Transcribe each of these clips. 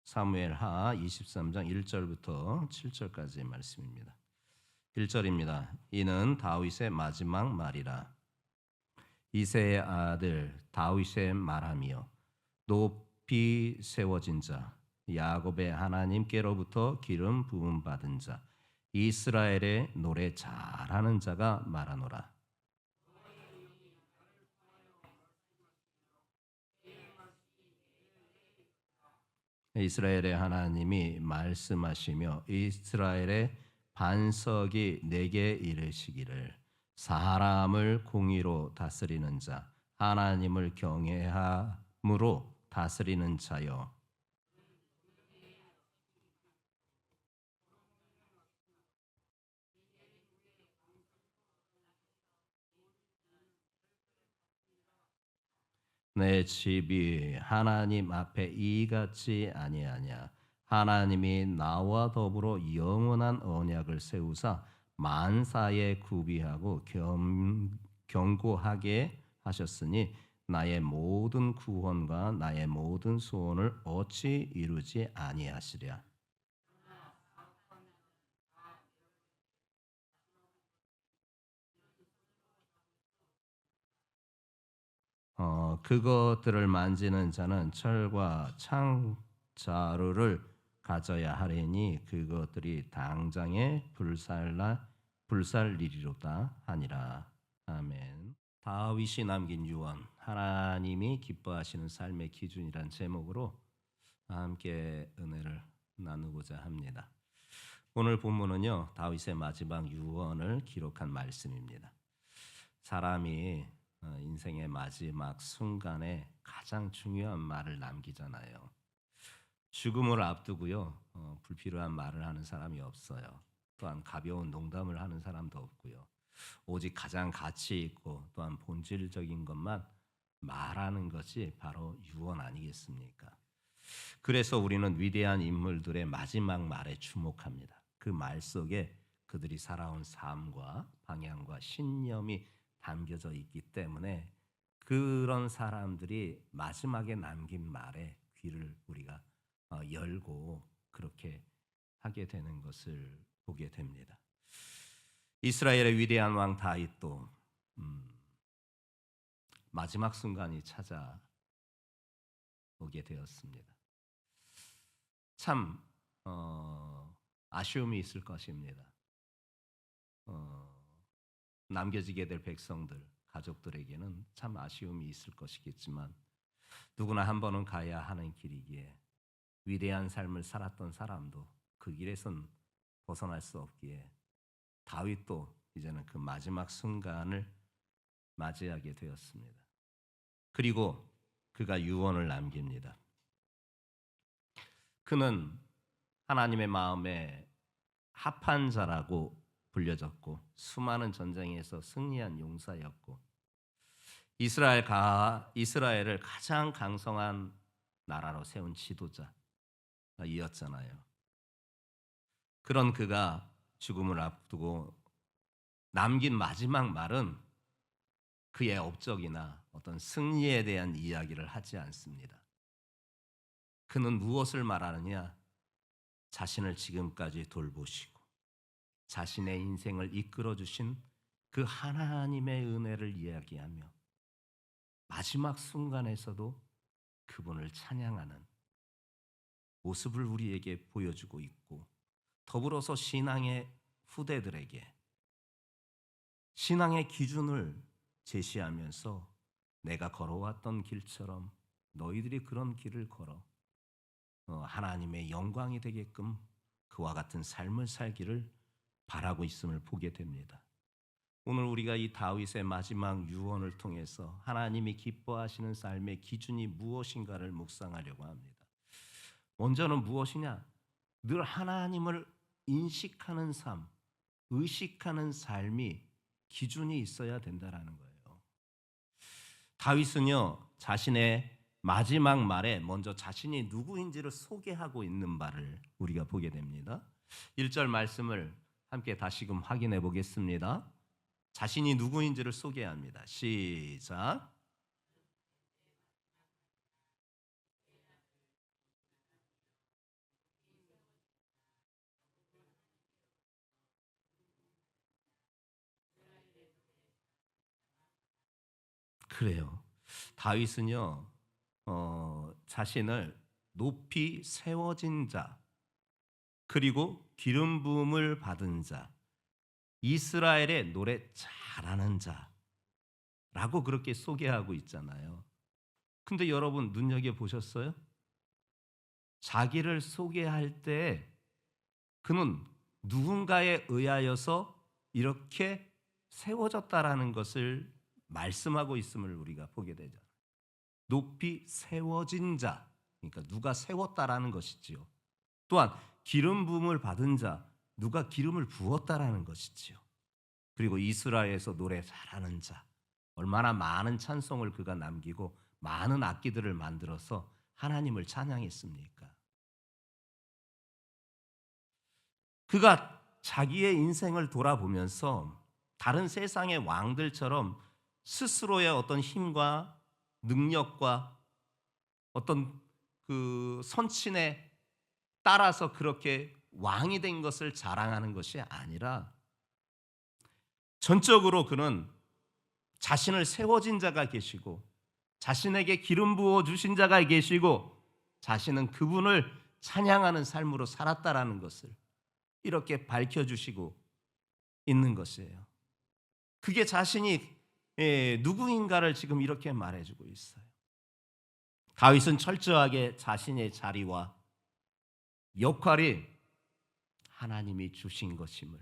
사무엘하 23장 1절부터 7절까지의 말씀입니다. 1절입니다. 이는 다윗의 마지막 말이라. 이새의 아들 다윗의 말하며 높이 세워진 자 야곱의 하나님께로부터 기름 부음 받은 자 이스라엘의 노래 잘하는 자가 말하노라. 이스라엘의 하나님이 말씀하시며 이스라엘의 반석이 내게 이르시기를 사람을 공의로 다스리는 자 하나님을 경외함으로 다스리는 자여 내 집이 하나님 앞에 이같이 아니하냐. 하나님이 나와 더불어 영원한 언약을 세우사 만사에 구비하고 견고하게 하셨으니 나의 모든 구원과 나의 모든 소원을 어찌 이루지 아니하시랴. 그것들을 만지는 자는 철과 창자루를 가져야 하리니 그것들이 당장에 불살리리로다 하니라. 아멘. 다윗이 남긴 유언, 하나님이 기뻐하시는 삶의 기준이란 제목으로 함께 은혜를 나누고자 합니다. 오늘 본문은요, 다윗의 마지막 유언을 기록한 말씀입니다. 사람이 인생의 마지막 순간에 가장 중요한 말을 남기잖아요. 죽음을 앞두고요, 불필요한 말을 하는 사람이 없어요. 또한 가벼운 농담을 하는 사람도 없고요. 오직 가장 가치 있고 또한 본질적인 것만 말하는 것이 바로 유언 아니겠습니까? 그래서 우리는 위대한 인물들의 마지막 말에 주목합니다. 그 말 속에 그들이 살아온 삶과 방향과 신념이 담겨져 있기 때문에 그런 사람들이 마지막에 남긴 말에 귀를 우리가 열고 그렇게 하게 되는 것을 보게 됩니다. 이스라엘의 위대한 왕 다윗도 마지막 순간이 찾아오게 되었습니다. 참 아쉬움이 있을 것입니다. 남겨지게 될 백성들, 가족들에게는 참 아쉬움이 있을 것이겠지만 누구나 한 번은 가야 하는 길이기에 위대한 삶을 살았던 사람도 그 길에선 벗어날 수 없기에 다윗도 이제는 그 마지막 순간을 맞이하게 되었습니다. 그리고 그가 유언을 남깁니다. 그는 하나님의 마음에 합한 자라고 불려졌고 수많은 전쟁에서 승리한 용사였고 이스라엘을 가장 강성한 나라로 세운 지도자이었잖아요. 그런 그가 죽음을 앞두고 남긴 마지막 말은 그의 업적이나 어떤 승리에 대한 이야기를 하지 않습니다. 그는 무엇을 말하느냐? 자신을 지금까지 돌보시고 자신의 인생을 이끌어 주신 그 하나님의 은혜를 이야기하며 마지막 순간에서도 그분을 찬양하는 모습을 우리에게 보여주고 있고 더불어서 신앙의 후대들에게 신앙의 기준을 제시하면서 내가 걸어왔던 길처럼 너희들이 그런 길을 걸어 하나님의 영광이 되게끔 그와 같은 삶을 살기를 바라고 있음을 보게 됩니다. 오늘 우리가 이 다윗의 마지막 유언을 통해서 하나님이 기뻐하시는 삶의 기준이 무엇인가를 묵상하려고 합니다. 먼저는 무엇이냐? 늘 하나님을 인식하는 삶, 의식하는 삶이 기준이 있어야 된다라는 거예요. 다윗은요, 자신의 마지막 말에 먼저 자신이 누구인지를 소개하고 있는 바를 우리가 보게 됩니다. 1절 말씀을 함께 다시금 확인해 보겠습니다. 자신이 누구인지를 소개합니다. 시작. 그래요. 다윗은요, 자신을 높이 세워진 자, 그리고 기름 부음을 받은 자, 이스라엘의 노래 잘하는 자라고 그렇게 소개하고 있잖아요. 근데 여러분 눈여겨 보셨어요? 자기를 소개할 때 그는 누군가에 의하여서 이렇게 세워졌다라는 것을 말씀하고 있음을 우리가 보게 되죠. 높이 세워진 자, 그러니까 누가 세웠다라는 것이지요. 또한 기름 부음을 받은 자, 누가 기름을 부었다라는 것이지요. 그리고 이스라엘에서 노래 잘하는 자, 얼마나 많은 찬송을 그가 남기고 많은 악기들을 만들어서 하나님을 찬양했습니까? 그가 자기의 인생을 돌아보면서 다른 세상의 왕들처럼 스스로의 어떤 힘과 능력과 어떤 그 선친에 따라서 그렇게 왕이 된 것을 자랑하는 것이 아니라 전적으로 그는 자신을 세워진 자가 계시고 자신에게 기름 부어 주신 자가 계시고 자신은 그분을 찬양하는 삶으로 살았다라는 것을 이렇게 밝혀주시고 있는 것이에요. 그게 자신이 누구인가를 지금 이렇게 말해주고 있어요. 다윗은 철저하게 자신의 자리와 역할이 하나님이 주신 것임을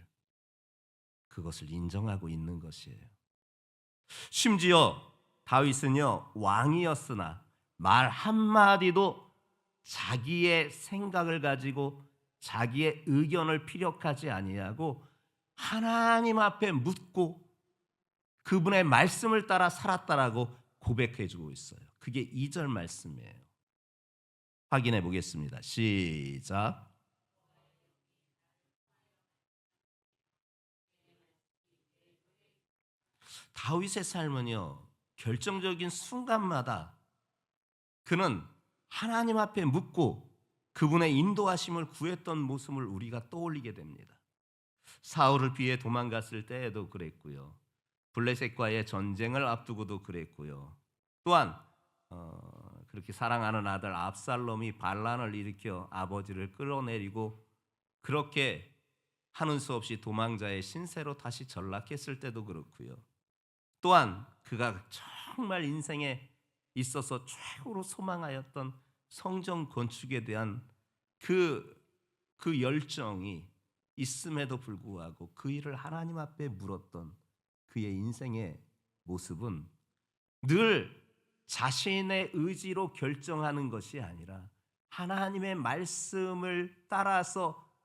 그것을 인정하고 있는 것이에요. 심지어 다윗은요 왕이었으나 말 한마디도 자기의 생각을 가지고 자기의 의견을 피력하지 아니하고 하나님 앞에 묻고 그분의 말씀을 따라 살았다라고 고백해 주고 있어요. 그게 2절 말씀이에요. 확인해 보겠습니다. 시작. 다윗의 삶은요 결정적인 순간마다 그는 하나님 앞에 묻고 그분의 인도하심을 구했던 모습을 우리가 떠올리게 됩니다. 사울을 피해 도망갔을 때에도 그랬고요. 블레셋과의 전쟁을 앞두고도 그랬고요. 또한 그렇게 사랑하는 아들 압살롬이 반란을 일으켜 아버지를 끌어내리고 그렇게 하는 수 없이 도망자의 신세로 다시 전락했을 때도 그렇고요. 또한 그가 정말 인생에 있어서 최고로 소망하였던 성전 건축에 대한 그 열정이 있음에도 불구하고 그 일을 하나님 앞에 물었던 그의 인생의 모습은 늘 자신의 의지로 결정하는 것이 아니라 하나님의 말씀을 따라서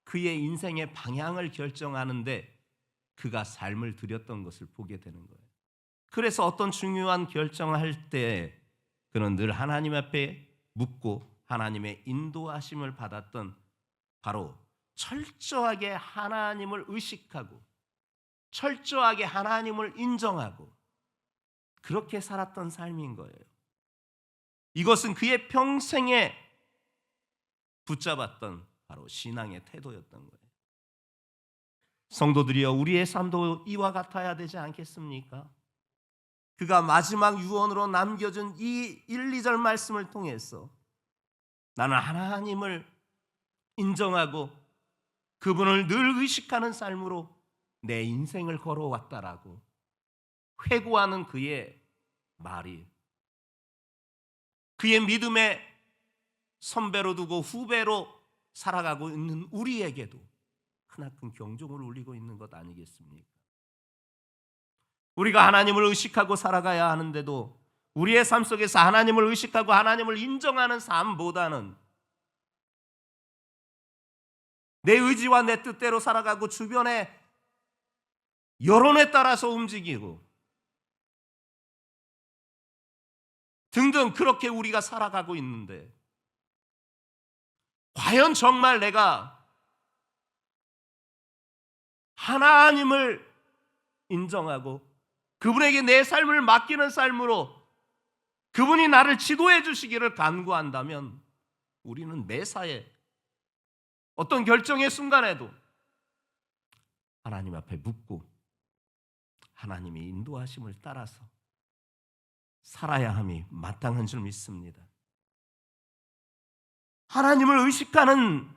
그의 인생의 방향을 결정하는데 그가 삶을 들였던 것을 보게 되는 거예요. 그래서 어떤 중요한 결정을 할 때 그는 늘 하나님 앞에 묻고 하나님의 인도하심을 받았던 바로 철저하게 하나님을 의식하고 철저하게 하나님을 인정하고 그렇게 살았던 삶인 거예요. 이것은 그의 평생에 붙잡았던 바로 신앙의 태도였던 거예요. 성도들이여 우리의 삶도 이와 같아야 되지 않겠습니까? 그가 마지막 유언으로 남겨준 이 1, 2절 말씀을 통해서 나는 하나님을 인정하고 그분을 늘 의식하는 삶으로 내 인생을 걸어왔다라고 회고하는 그의 말이 그의 믿음의 선배로 두고 후배로 살아가고 있는 우리에게도 크나큰 경종을 울리고 있는 것 아니겠습니까? 우리가 하나님을 의식하고 살아가야 하는데도 우리의 삶 속에서 하나님을 의식하고 하나님을 인정하는 삶보다는 내 의지와 내 뜻대로 살아가고 주변의 여론에 따라서 움직이고 등등 그렇게 우리가 살아가고 있는데 과연 정말 내가 하나님을 인정하고 그분에게 내 삶을 맡기는 삶으로 그분이 나를 지도해 주시기를 간구한다면 우리는 매사에 어떤 결정의 순간에도 하나님 앞에 묻고 하나님의 인도하심을 따라서 살아야 함이 마땅한 줄 믿습니다. 하나님을 의식하는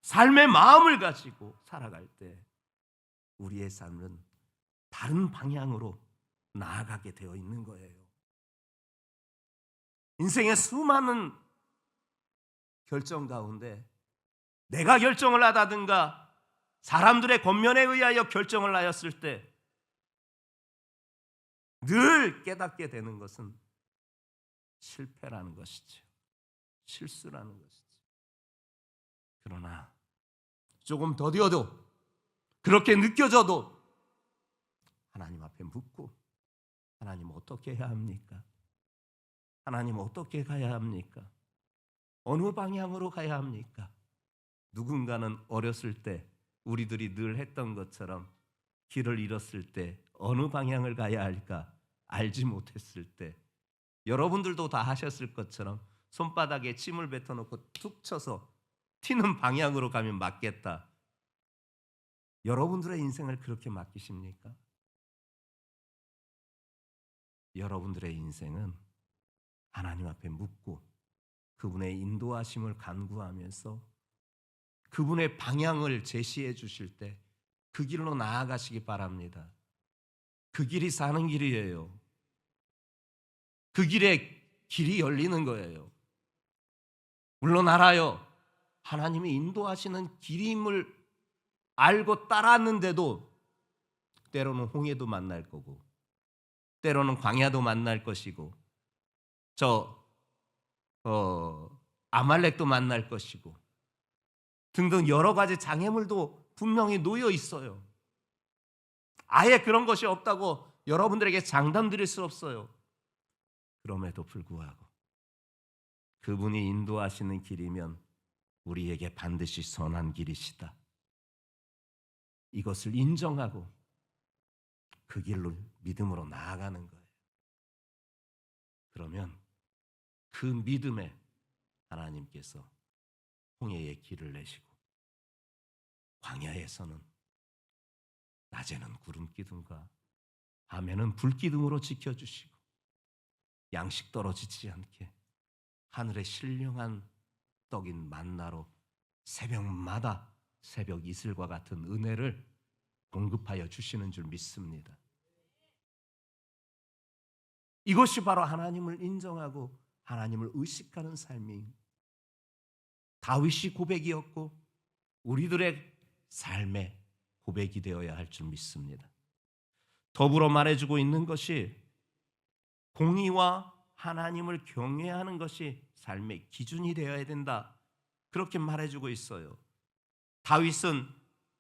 삶의 마음을 가지고 살아갈 때 우리의 삶은 다른 방향으로 나아가게 되어 있는 거예요. 인생의 수많은 결정 가운데 내가 결정을 하다든가 사람들의 권면에 의하여 결정을 하였을 때 늘 깨닫게 되는 것은 실패라는 것이죠. 실수라는 것이죠. 그러나 조금 더디어도 그렇게 느껴져도 하나님 앞에 묻고 하나님 어떻게 해야 합니까? 하나님 어떻게 가야 합니까? 어느 방향으로 가야 합니까? 누군가는 어렸을 때 우리들이 늘 했던 것처럼 길을 잃었을 때 어느 방향을 가야 할까 알지 못했을 때 여러분들도 다 하셨을 것처럼 손바닥에 침을 뱉어놓고 툭 쳐서 튀는 방향으로 가면 맞겠다. 여러분들의 인생을 그렇게 맡기십니까? 여러분들의 인생은 하나님 앞에 묻고 그분의 인도하심을 간구하면서 그분의 방향을 제시해 주실 때 그 길로 나아가시기 바랍니다. 그 길이 사는 길이에요. 그 길에 길이 열리는 거예요. 물론 알아요. 하나님이 인도하시는 길임을 알고 따랐는데도 때로는 홍해도 만날 거고 때로는 광야도 만날 것이고 아말렉도 만날 것이고 등등 여러 가지 장애물도 분명히 놓여 있어요. 아예 그런 것이 없다고 여러분들에게 장담드릴 수 없어요. 그럼에도 불구하고 그분이 인도하시는 길이면 우리에게 반드시 선한 길이시다. 이것을 인정하고 그 길로 믿음으로 나아가는 거예요. 그러면 그 믿음에 하나님께서 홍해의 길을 내시고 광야에서는 낮에는 구름 기둥과 밤에는 불 기둥으로 지켜주시고 양식 떨어지지 않게 하늘의 신령한 떡인 만나로 새벽마다 새벽 이슬과 같은 은혜를 공급하여 주시는 줄 믿습니다. 이것이 바로 하나님을 인정하고 하나님을 의식하는 삶이 다윗이 고백이었고 우리들의 삶의 고백이 되어야 할 줄 믿습니다. 더불어 말해주고 있는 것이 공의와 하나님을 경외하는 것이 삶의 기준이 되어야 된다. 그렇게 말해주고 있어요. 다윗은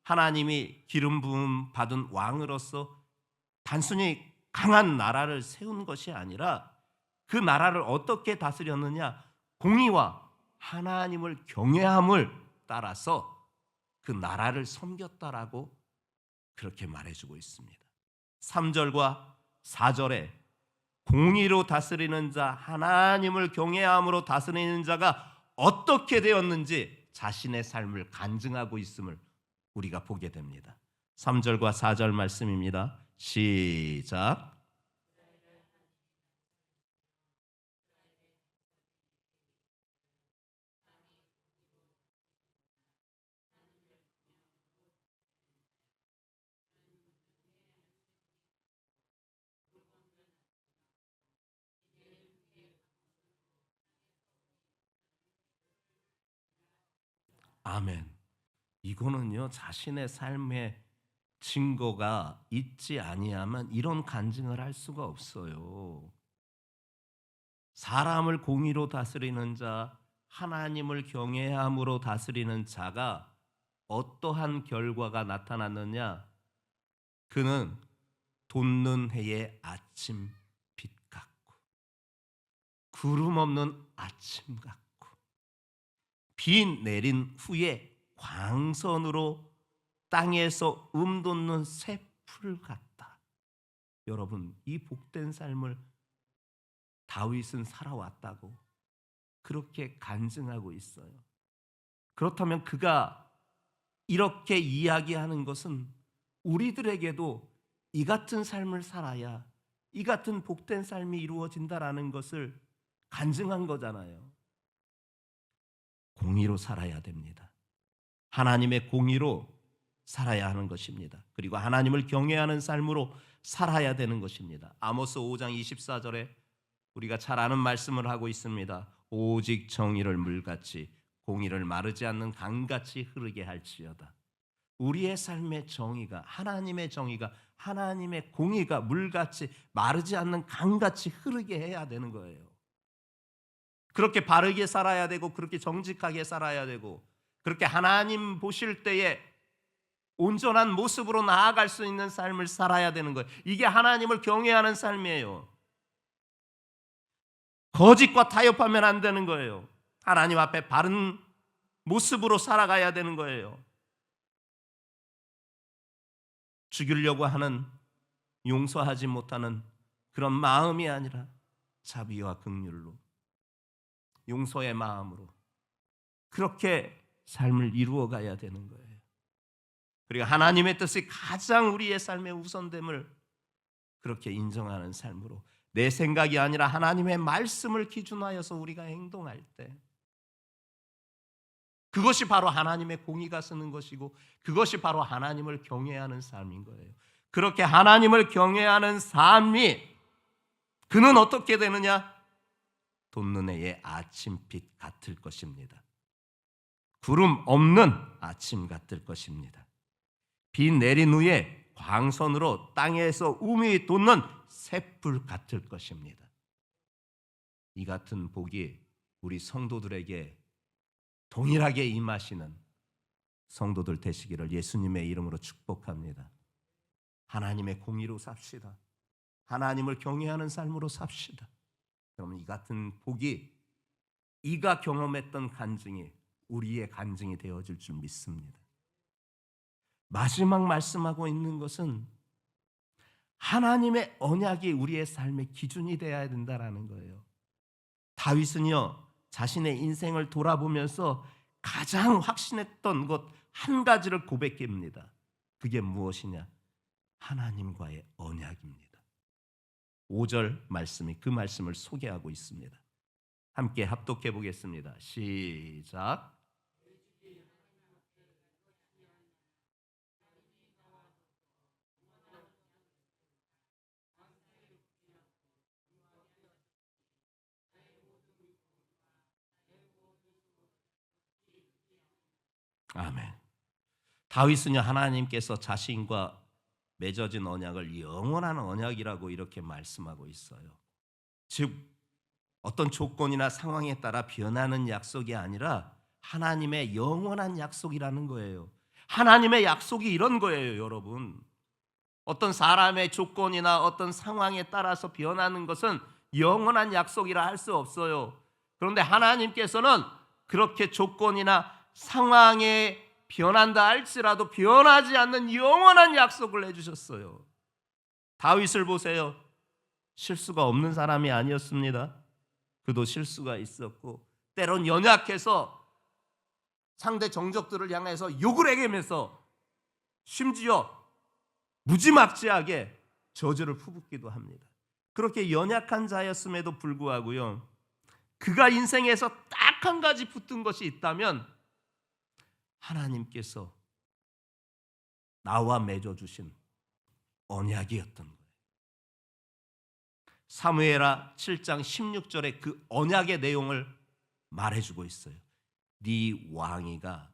하나님이 기름 부음 받은 왕으로서 단순히 강한 나라를 세운 것이 아니라 그 나라를 어떻게 다스렸느냐? 공의와 하나님을 경외함을 따라서 그 나라를 섬겼다라고 그렇게 말해주고 있습니다. 3절과 4절에 공의로 다스리는 자, 하나님을 경외함으로 다스리는 자가 어떻게 되었는지 자신의 삶을 간증하고 있음을 우리가 보게 됩니다. 3절과 4절 말씀입니다. 시작. 아멘. 이거는요 자신의 삶의 증거가 있지 아니하면 이런 간증을 할 수가 없어요. 사람을 공의로 다스리는 자, 하나님을 경외함으로 다스리는 자가 어떠한 결과가 나타났느냐? 그는 돋는 해의 아침 빛 같고 구름 없는 아침 같고 비 내린 후에 광선으로 땅에서 돋는 새 풀 같다. 여러분, 이 복된 삶을 다윗은 살아왔다고 그렇게 간증하고 있어요. 그렇다면 그가 이렇게 이야기하는 것은 우리들에게도 이 같은 삶을 살아야 이 같은 복된 삶이 이루어진다라는 것을 간증한 거잖아요. 공의로 살아야 됩니다. 하나님의 공의로 살아야 하는 것입니다. 그리고 하나님을 경외하는 삶으로 살아야 되는 것입니다. 아모스 5장 24절에 우리가 잘 아는 말씀을 하고 있습니다. 오직 정의를 물같이 공의를 마르지 않는 강같이 흐르게 할지어다. 우리의 삶의 정의가, 하나님의 정의가, 하나님의 공의가 물같이 마르지 않는 강같이 흐르게 해야 되는 거예요. 그렇게 바르게 살아야 되고, 그렇게 정직하게 살아야 되고, 그렇게 하나님 보실 때에 온전한 모습으로 나아갈 수 있는 삶을 살아야 되는 거예요. 이게 하나님을 경외하는 삶이에요. 거짓과 타협하면 안 되는 거예요. 하나님 앞에 바른 모습으로 살아가야 되는 거예요. 죽이려고 하는, 용서하지 못하는 그런 마음이 아니라 자비와 긍휼로, 용서의 마음으로 그렇게 삶을 이루어 가야 되는 거예요. 그리고 하나님의 뜻이 가장 우리의 삶의 우선됨을 그렇게 인정하는 삶으로, 내 생각이 아니라 하나님의 말씀을 기준하여서 우리가 행동할 때, 그것이 바로 하나님의 공의가 쓰는 것이고, 그것이 바로 하나님을 경외하는 삶인 거예요. 그렇게 하나님을 경외하는 삶이, 그는 어떻게 되느냐? 돋는 해의 아침빛 같을 것입니다. 구름 없는 아침 같을 것입니다. 비 내린 후에 광선으로 땅에서 우미 돋는 샛불 같을 것입니다. 이 같은 복이 우리 성도들에게 동일하게 임하시는 성도들 되시기를 예수님의 이름으로 축복합니다. 하나님의 공의로 삽시다. 하나님을 경외하는 삶으로 삽시다. 그러면 이 같은 복이, 이가 경험했던 간증이 우리의 간증이 되어질 줄 믿습니다. 마지막 말씀하고 있는 것은 하나님의 언약이 우리의 삶의 기준이 되어야 된다라는 거예요. 다윗은요, 자신의 인생을 돌아보면서 가장 확신했던 것 한 가지를 고백합니다. 그게 무엇이냐? 하나님과의 언약입니다. 5절 말씀이 그 말씀을 소개하고 있습니다. 함께 합독해 보겠습니다. 시작. 아멘. 다윗은요, 하나님께서 자신과 맺어진 언약을 영원한 언약이라고 이렇게 말씀하고 있어요. 즉, 어떤 조건이나 상황에 따라 변하는 약속이 아니라 하나님의 영원한 약속이라는 거예요. 하나님의 약속이 이런 거예요, 여러분. 어떤 사람의 조건이나 어떤 상황에 따라서 변하는 것은 영원한 약속이라 할 수 없어요. 그런데 하나님께서는 그렇게 조건이나 상황에 변한다 할지라도 변하지 않는 영원한 약속을 해주셨어요. 다윗을 보세요. 실수가 없는 사람이 아니었습니다. 그도 실수가 있었고, 때론 연약해서 상대 정적들을 향해서 욕을 해가면서 심지어 무지막지하게 저주를 퍼붓기도 합니다. 그렇게 연약한 자였음에도 불구하고요, 그가 인생에서 딱 한 가지 붙은 것이 있다면 하나님께서 나와 맺어주신 언약이었던 거예요. 사무엘하 7장 16절에 그 언약의 내용을 말해주고 있어요. 네 왕위가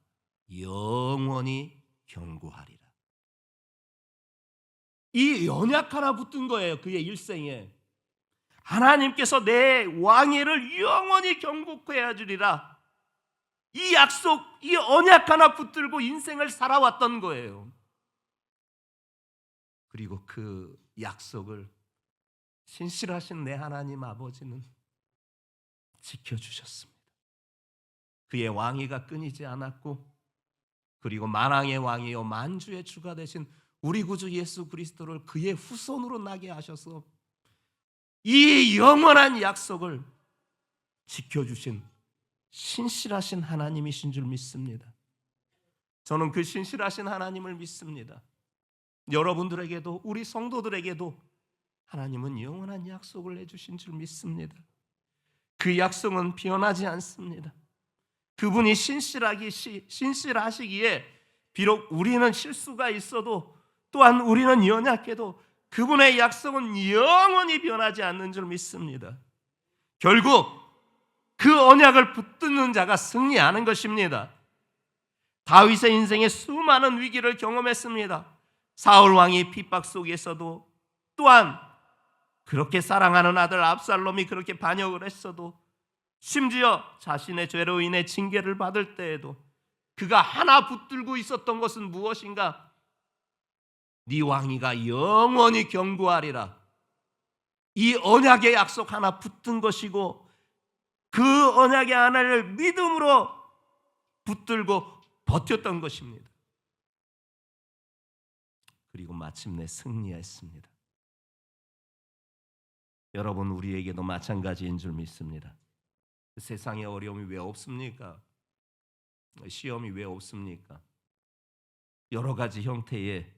영원히 견고하리라. 이 언약 하나 붙은 거예요. 그의 일생에. 하나님께서 내 왕위를 영원히 견고케 해주리라. 이 약속, 이 언약 하나 붙들고 인생을 살아왔던 거예요. 그리고 그 약속을 신실하신 내 하나님 아버지는 지켜주셨습니다. 그의 왕위가 끊이지 않았고, 그리고 만왕의 왕이요 만주의 주가 되신 우리 구주 예수 그리스도를 그의 후손으로 나게 하셔서 이 영원한 약속을 지켜주신 신실하신 하나님이신 줄 믿습니다. 저는 그 신실하신 하나님을 믿습니다. 여러분들에게도, 우리 성도들에게도 하나님은 영원한 약속을 해주신 줄 믿습니다. 그 약속은 변하지 않습니다. 그분이 신실하시기에 비록 우리는 실수가 있어도 또한 우리는 연약해도 그분의 약속은 영원히 변하지 않는 줄 믿습니다. 결국 그 언약을 붙드는 자가 승리하는 것입니다. 다윗의 인생에 수많은 위기를 경험했습니다. 사울 왕이 핍박 속에서도 또한 그렇게 사랑하는 아들 압살롬이 그렇게 반역을 했어도 심지어 자신의 죄로 인해 징계를 받을 때에도 그가 하나 붙들고 있었던 것은 무엇인가? 네 왕위가 영원히 견고하리라. 이 언약의 약속 하나 붙든 것이고 그 언약의 하나를 믿음으로 붙들고 버텼던 것입니다. 그리고 마침내 승리했습니다. 여러분, 우리에게도 마찬가지인 줄 믿습니다. 세상에 어려움이 왜 없습니까? 시험이 왜 없습니까? 여러 가지 형태의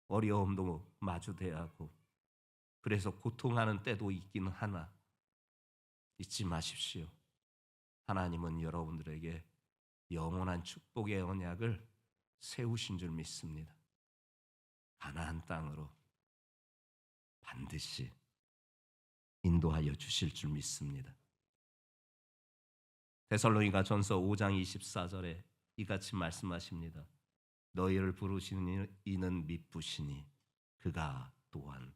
어려움도 마주돼야 하고 그래서 고통하는 때도 있기는 하나 잊지 마십시오. 하나님은 여러분들에게 영원한 축복의 언약을 세우신 줄 믿습니다. 가나안 땅으로 반드시 인도하여 주실 줄 믿습니다. 데살로니가 전서 5장 24절에 이같이 말씀하십니다. 너희를 부르시는 이는 미쁘시니 그가 또한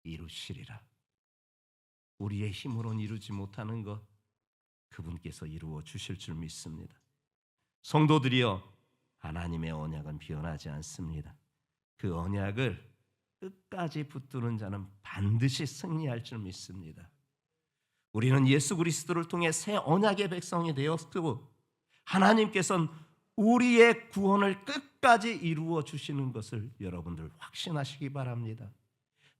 이루시리라. 우리의 힘으로는 이루지 못하는 것 그분께서 이루어 주실 줄 믿습니다. 성도들이여, 하나님의 언약은 변하지 않습니다. 그 언약을 끝까지 붙드는 자는 반드시 승리할 줄 믿습니다. 우리는 예수 그리스도를 통해 새 언약의 백성이 되었고 하나님께서는 우리의 구원을 끝까지 이루어 주시는 것을 여러분들 확신하시기 바랍니다.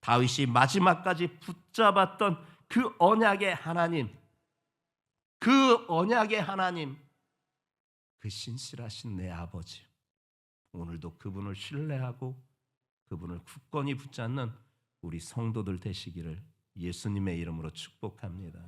다윗이 마지막까지 붙잡았던 그 언약의 하나님, 그 언약의 하나님, 그 신실하신 내 아버지, 오늘도 그분을 신뢰하고 그분을 굳건히 붙잡는 우리 성도들 되시기를 예수님의 이름으로 축복합니다.